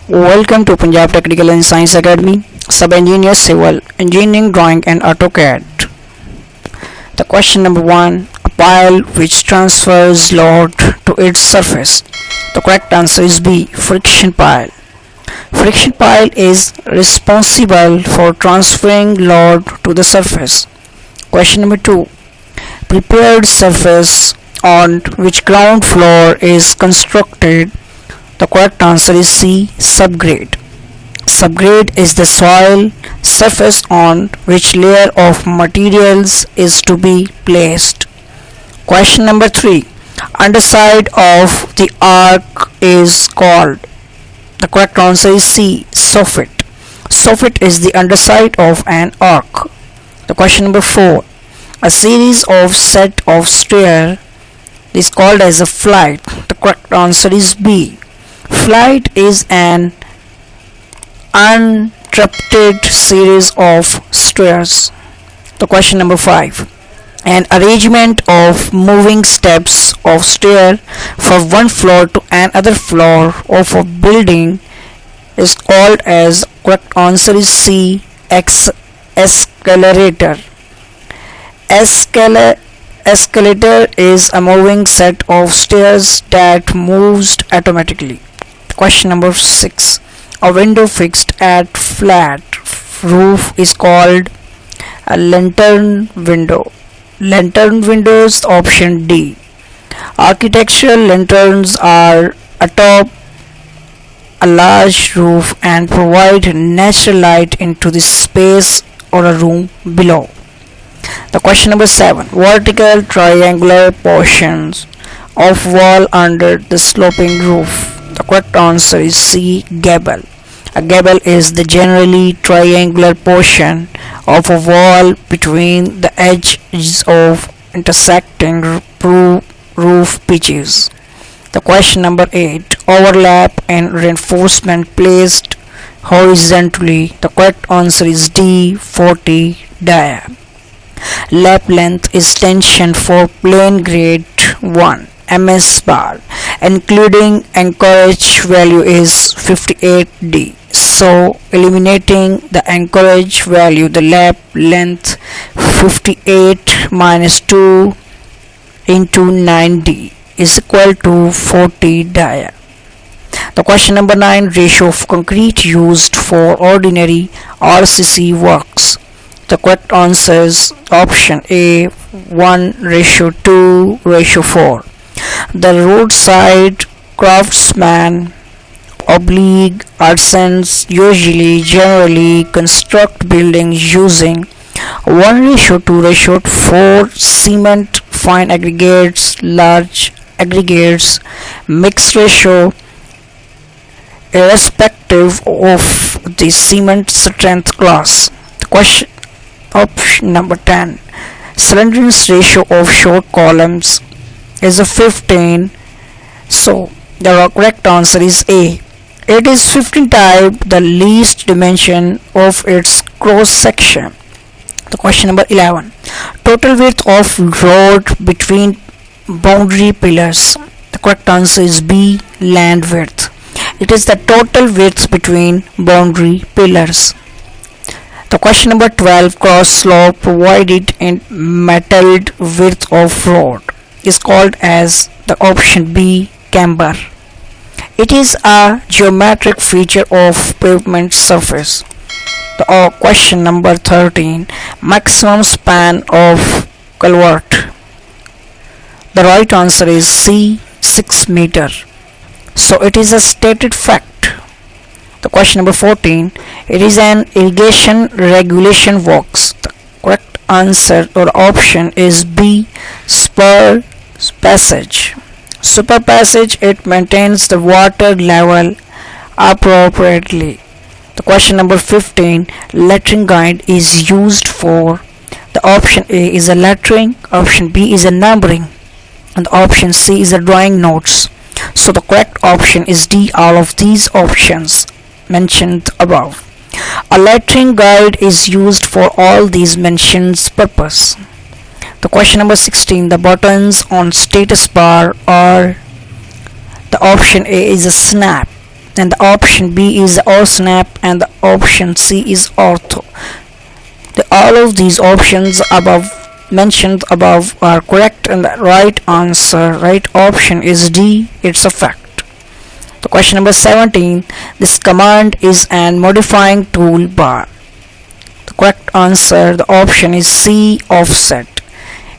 Welcome to Punjab Technical and Science Academy, Sub-Engineer Civil, Engineering Drawing and AutoCAD. The question number 1. A pile which transfers load to its surface. The correct answer is B. Friction pile. Friction pile is responsible for transferring load to the surface. Question number 2. Prepared surface on which ground floor is constructed. The correct answer is C. Subgrade. Subgrade is the soil surface on which layer of materials is to be placed. Question number 3. Underside of the arc is called. The correct answer is C. Soffit. Soffit is the underside of an arc. The question number 4. A series of set of stair is called as a flight. The correct answer is B. Flight is an uninterrupted series of stairs. The question number 5. An arrangement of moving steps of stair from one floor to another floor of a building is called as. Correct answer is C. Escalator. Escalator is a moving set of stairs that moves automatically. Question number 6. A window fixed at flat roof is called a lantern window. Lantern windows, option D. Architectural lanterns are atop a large roof and provide natural light into the space or a room below. The question number 7. Vertical triangular portions of wall under the sloping roof. The correct answer is C. Gable. A gable is the generally triangular portion of a wall between the edges of intersecting roof pitches. The question number 8. Overlap and reinforcement placed horizontally. The correct answer is D. 40 dia. Lap length is tension for plane grade 1 MS bar, including anchorage value is 58D. So eliminating the anchorage value, the lap length 58 minus 2 into 9D is equal to 40 dia. The question number 9. Ratio of concrete used for ordinary RCC works. The correct answer is option A. 1:2:4. The roadside craftsman artisans generally construct buildings using 1:2:4 cement, fine aggregates, large aggregates, mixed ratio, irrespective of the cement strength class. The question option number 10. Slenderness ratio of short columns is a 15. So the correct answer is A. It is 15 times the least dimension of its cross section. The question number 11. Total width of road between boundary pillars. The correct answer is B. Land width. It is the total width between boundary pillars. The question number 12. Cross law provided in metalled width of road is called as the option B. Camber. It is a geometric feature of pavement surface. The question number 13. Maximum span of culvert. The right answer is C. 6 meter. So it is a stated fact. The question number 14. It is an irrigation regulation box. The correct answer or option is B. Spur passage. Super passage, it maintains the water level appropriately. The question number 15. Lettering guide is used for. The option A is a lettering, option B is a numbering, and the option C is a drawing notes. So the correct option is D. All of these options mentioned above. A lettering guide is used for all these mentioned purpose. The question number 16. The buttons on status bar are. The option A is a snap. and the option B is OSNAP, and the option C is ortho. All of these options mentioned above are correct, and the right option is D, it's a fact. The question number 17, this command is an modifying toolbar. The correct answer, the option is C, offset.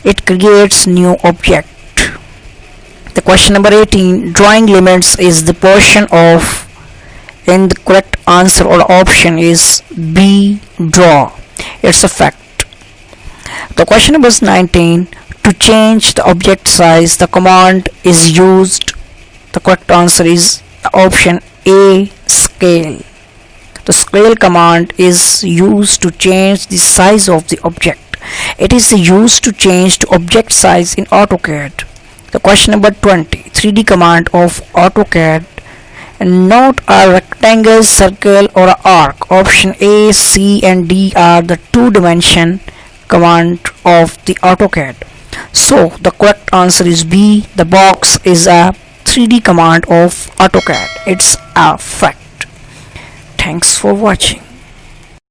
It creates new object. The question number 18, drawing limits is the portion of, and the correct answer or option is B, draw. It's a fact. The question number 19, to change the object size, the command is used. The correct answer is option A, scale. The scale command is used to change the size of the object. It is used to change the object size in AutoCAD. The question number 20, 3D command of AutoCAD. Note a rectangle, circle or an arc. Option A, C and D are the two-dimension command of the AutoCAD. So the correct answer is B, the box is a 3D command of AutoCAD. It's a fact. Thanks for watching.